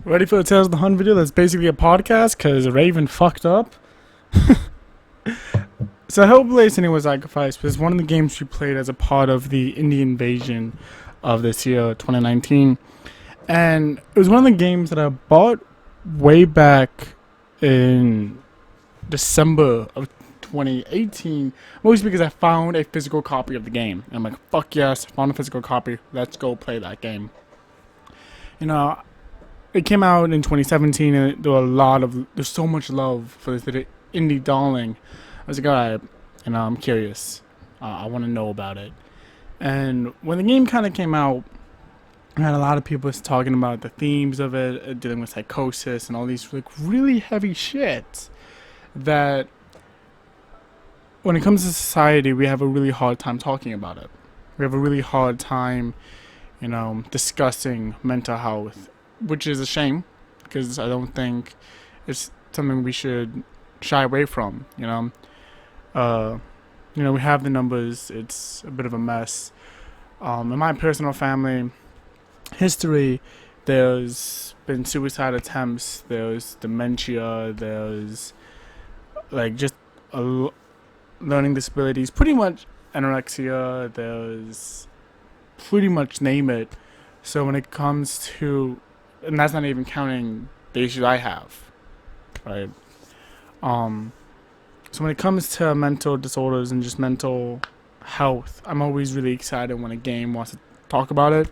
Ready for the Tales of the Hunt video that's basically a podcast because Raven fucked up? So Hellblade Senua Psychosis was one of the games we played as a part of the Indian invasion of this year, 2019. And it was one of the games that I bought way back in December of 2018, mostly because I found a physical copy of the game. And I'm like, fuck yes, found a physical copy, let's go play that game. You know, it came out in 2017 and there's so much love for this little indie darling. I was like, alright, I'm curious. I want to know about it. And when the game kind of came out, I had a lot of people talking about the themes of it, dealing with psychosis and all these like really heavy shit that when it comes to society, we have a really hard time talking about it. We have a really hard time, discussing mental health, which is a shame because I don't think it's something we should shy away from. We have the numbers. It's a bit of a mess. In my personal family history, there's been suicide attempts. There's dementia. There's like just learning disabilities. Pretty much anorexia. There's pretty much name it. So when it comes to, and that's not even counting the issues I have, right? So when it comes to mental disorders and just mental health, I'm always really excited when a game wants to talk about it.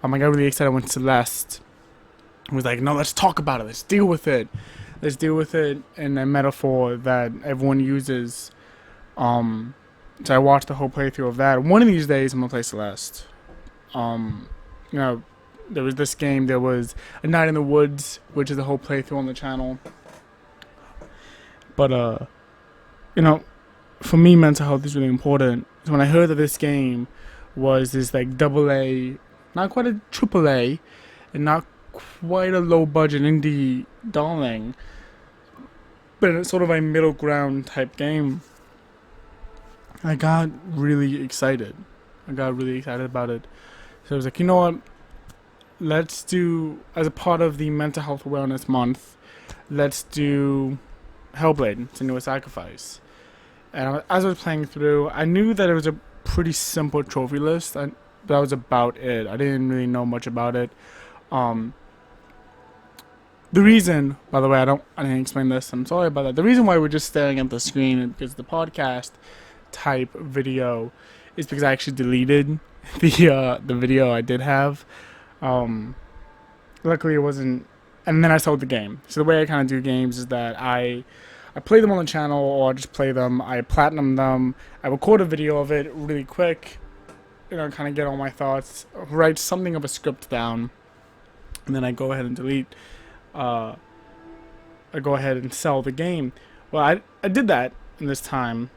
I got really excited when Celeste was like, no, let's talk about it. Let's deal with it. Let's deal with it in a metaphor that everyone uses. So I watched the whole playthrough of that. One of these days, I'm going to play Celeste. There was this game. There was A Night in the Woods, which is a whole playthrough on the channel. But, for me, mental health is really important. So when I heard that this game was this like AA, not quite a AAA, and not quite a low budget indie darling, but it's sort of a middle ground type game, I got really excited. About it. So I was like, you know what? Let's do, as a part of the Mental Health Awareness Month, let's do Hellblade Senua Psychosis. And as I was playing through, I knew that it was a pretty simple trophy list, and that was about it. I didn't really know much about it. The reason, by the way, I didn't explain this. I'm sorry about that. The reason why we're just staring at the screen because the podcast type video is because I actually deleted the video I did have. Luckily, it wasn't. And then I sold the game. So the way I kind of do games is that I play them on the channel, or I just play them. I platinum them. I record a video of it really quick. Kind of get all my thoughts. Write something of a script down, and then I go ahead and delete. I go ahead and sell the game. Well, I did that in this time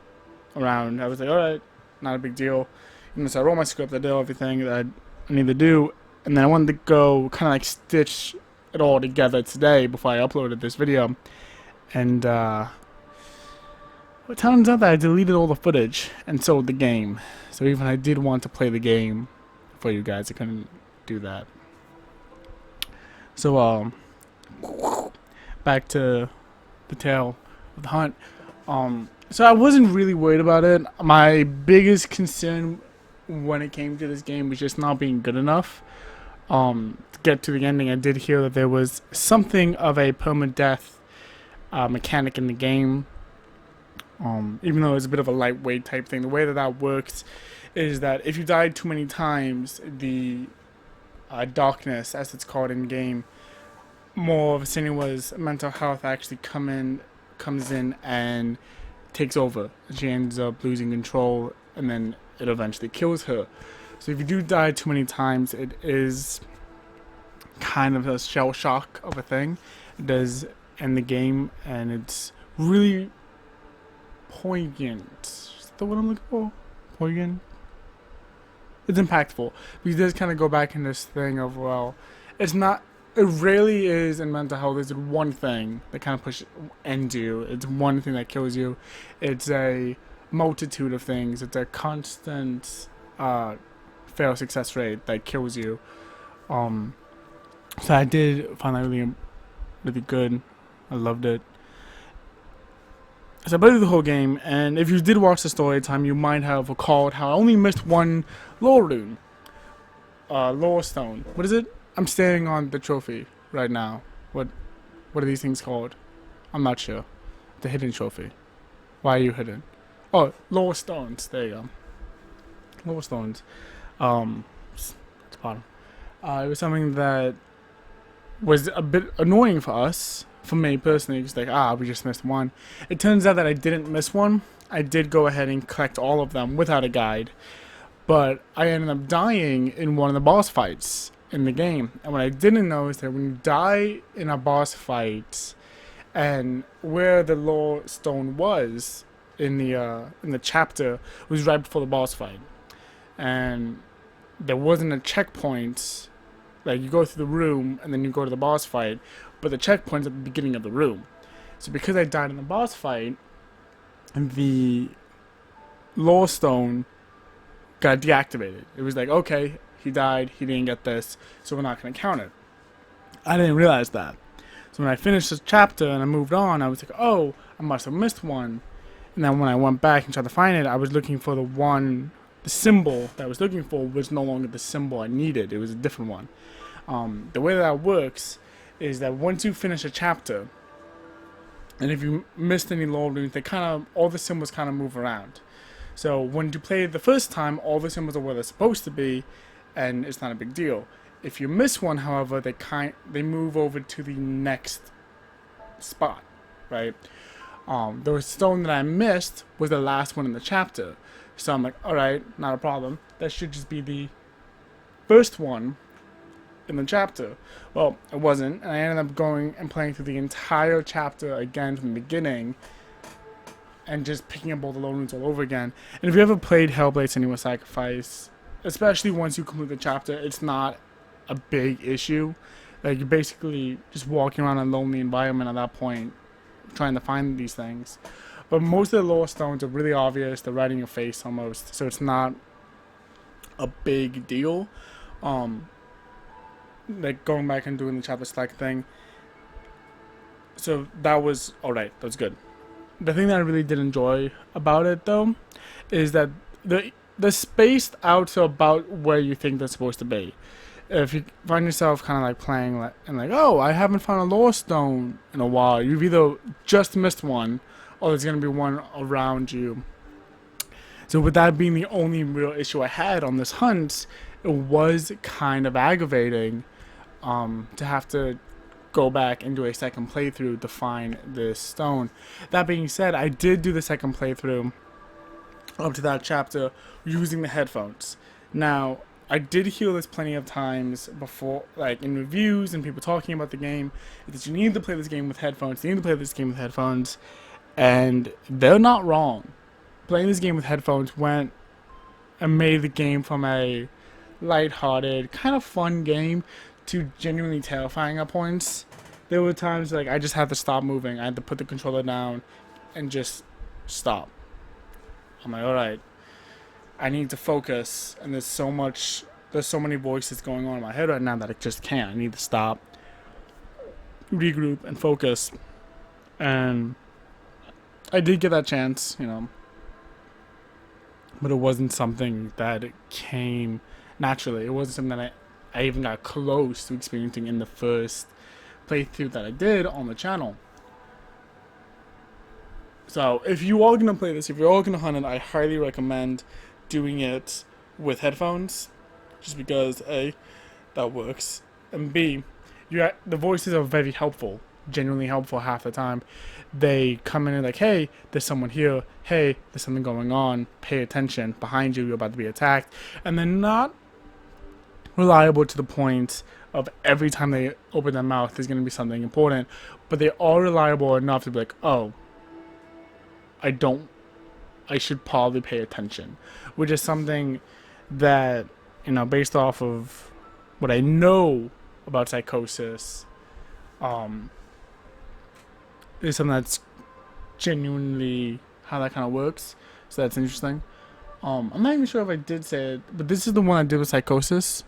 around. I was like, all right, not a big deal. So I wrote my script. I did everything that I need to do, and then I wanted to go kind of like stitch it all together today before I uploaded this video. And it turns out that I deleted all the footage and sold the game. So even I did want to play the game for you guys, I couldn't do that. So back to the tale of the hunt. So I wasn't really worried about it. My biggest concern when it came to this game was just not being good enough. To get to the ending, I did hear that there was something of a permadeath mechanic in the game, even though it's a bit of a lightweight type thing. The way that works is that if you die too many times, the darkness, as it's called in game, more of Senua's mental health actually comes in and takes over. She ends up losing control, and then it eventually kills her. So if you do die too many times, it is kind of a shell shock of a thing. It does end the game, and it's really poignant. Is that what I'm looking for? Poignant? It's impactful. Because it does kind of go back in this thing of, well, it rarely is in mental health, is one thing that kind of ends you. It's one thing that kills you. It's a multitude of things. It's a constant fail success rate that kills you. So I did find that really good. I loved it. So I played through the whole game, and if you did watch the story time, you might have recalled how I only missed one lore rune. Lore stone. What is it? I'm staring on the trophy right now. What are these things called? I'm not sure. The hidden trophy. Why are you hidden? Oh, lore stones. There you go. Lore stones. It's the bottom. It was something that was a bit annoying for us. For me personally, it's like, we just missed one. It turns out that I didn't miss one. I did go ahead and collect all of them without a guide. But I ended up dying in one of the boss fights in the game. And what I didn't know is that when you die in a boss fight, and where the lore stone was in the chapter was right before the boss fight, and there wasn't a checkpoint. Like, you go through the room and then you go to the boss fight, but the checkpoint's at the beginning of the room. So because I died in the boss fight, the lore stone got deactivated. It was like, okay, he died, he didn't get this, so we're not going to count it. I didn't realize that. So when I finished this chapter and I moved on, I was like, oh, I must have missed one. And then when I went back and tried to find it, I was looking for the symbol that I was looking for was no longer the symbol I needed. It was a different one. The way that works is that once you finish a chapter, and if you missed any lore runes, all the symbols kind of move around. So when you play it the first time, all the symbols are where they're supposed to be, and it's not a big deal. If you miss one, however, they move over to the next spot, right? The stone that I missed was the last one in the chapter, so I'm like, all right, not a problem. That should just be the first one in the chapter. Well, it wasn't, and I ended up going and playing through the entire chapter again from the beginning, and just picking up all the lore runes all over again. And if you ever played Hellblade: Senua's Sacrifice, especially once you complete the chapter, it's not a big issue. Like, you're basically just walking around a lonely environment at that point, trying to find these things. But most of the lore stones are really obvious. They're right in your face almost, so it's not a big deal. Like, going back and doing the chapter select thing. So that was alright. That was good. The thing that I really did enjoy about it, though, is that they're spaced out to about where you think they're supposed to be. If you find yourself kind of like playing and like, oh, I haven't found a lore stone in a while, you've either just missed one, or there's going to be one around you. So with that being the only real issue I had on this hunt, it was kind of aggravating to have to go back and do a second playthrough to find this stone. That being said, I did do the second playthrough up to that chapter using the headphones. Now, I did hear this plenty of times before, like in reviews and people talking about the game, that you need to play this game with headphones. You need to play this game with headphones, and they're not wrong. Playing this game with headphones went and made the game from a lighthearted, kind of fun game to genuinely terrifying at points. There were times like I just had to stop moving. I had to put the controller down and just stop. I'm like, alright, I need to focus, and there's so many voices going on in my head right now that I just can't. I need to stop, regroup, and focus. And I did get that chance, but it wasn't something that came naturally. It wasn't something that I even got close to experiencing in the first playthrough that I did on the channel. So if you are going to play this, if you're all going to hunt it, I highly recommend doing it with headphones, just because A, that works, and B, the voices are very helpful, genuinely helpful half the time. They come in and like, hey, there's someone here, hey, there's something going on, pay attention, behind you, you're about to be attacked. And they're not reliable to the point of every time they open their mouth there's going to be something important, but they are reliable enough to be like, oh, I should probably pay attention, which is something that, based off of what I know about Psychosis, is something that's genuinely how that kind of works. So that's interesting. I'm not even sure if I did say it, but this is the one I did with Psychosis.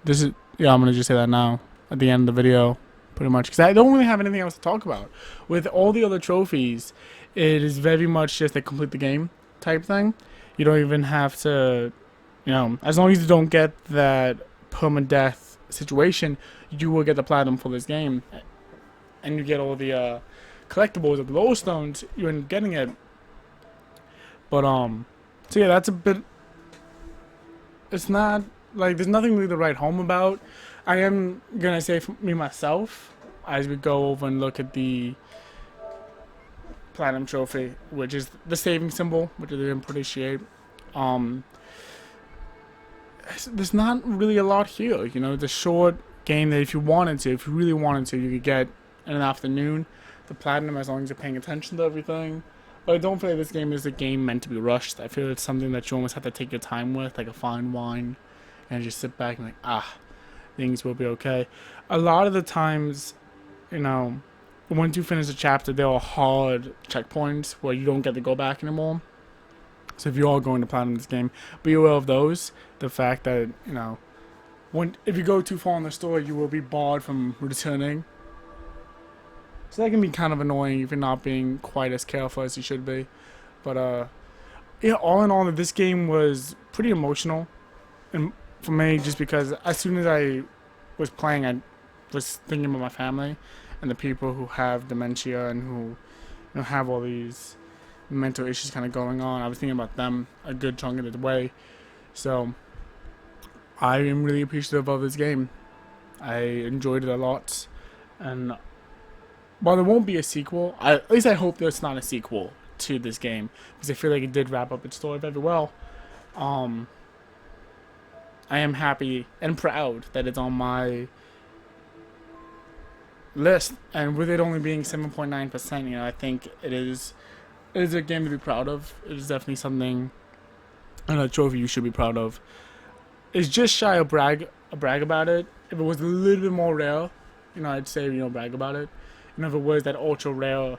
I'm gonna just say that now. at the end of the video, pretty much, because I don't really have anything else to talk about. With all the other trophies, it is very much just a complete the game type thing. You don't even have to, as long as you don't get that permadeath situation, you will get the platinum for this game, and you get all the collectibles of the low stones. You end up getting it. But so yeah, that's a bit. It's not like there's nothing really to write home about. I am gonna say for me myself, as we go over and look at the platinum trophy, which is the saving symbol, which I didn't appreciate. There's not really a lot here. It's a short game that if you really wanted to, you could get in an afternoon. The platinum, as long as you're paying attention to everything. But I don't feel like this game is a game meant to be rushed. I feel it's something that you almost have to take your time with, like a fine wine, and just sit back and things will be okay. A lot of the times, once you finish a chapter, there are hard checkpoints where you don't get to go back anymore. So if you are going to platinum this game, be aware of those. The fact that, if you go too far in the story, you will be barred from returning. So that can be kind of annoying if you're not being quite as careful as you should be. But, yeah, all in all, this game was pretty emotional. And for me, just because as soon as I was playing, I was thinking about my family and the people who have dementia and who have all these mental issues kind of going on. I was thinking about them a good chunk of the way. So I am really appreciative of this game. I enjoyed it a lot. And while there won't be a sequel, at least I hope there's not a sequel to this game, because I feel like it did wrap up its story very well. I am happy and proud that it's on my list, and with it only being 7.9%, I think it is a game to be proud of. It is definitely something, and a trophy you should be proud of. It's just shy of brag about it. If it was a little bit more rare, I'd say brag about it. If it was that ultra rare,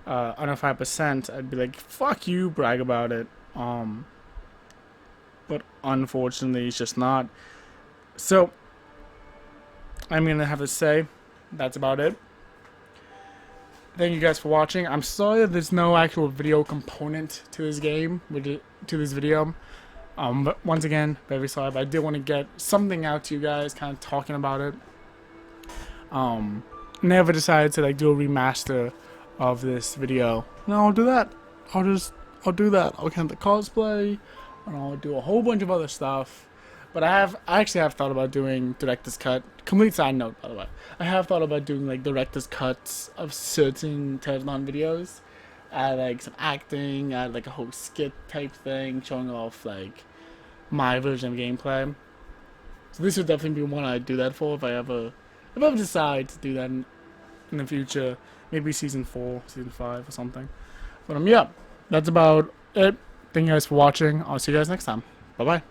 under 5%, I'd be like, fuck you, brag about it. But unfortunately, it's just not. So I'm gonna have to say that's about it. Thank you guys for watching. I'm sorry that there's no actual video component to this game, to this video. But once again, very sorry, but I did want to get something out to you guys, kind of talking about it. Never decided to do a remaster of this video. No, I'll do that. I'll do that. I'll count the cosplay, and I'll do a whole bunch of other stuff. But I actually have thought about doing director's cut. Complete side note, by the way. I have thought about doing director's cuts of certain Telethon videos. Add some acting, add a whole skit type thing, showing off my version of gameplay. So this would definitely be one I'd do that for if I ever decide to do that in the future. Maybe season 4, season 5 or something. But yeah, that's about it. Thank you guys for watching. I'll see you guys next time. Bye bye.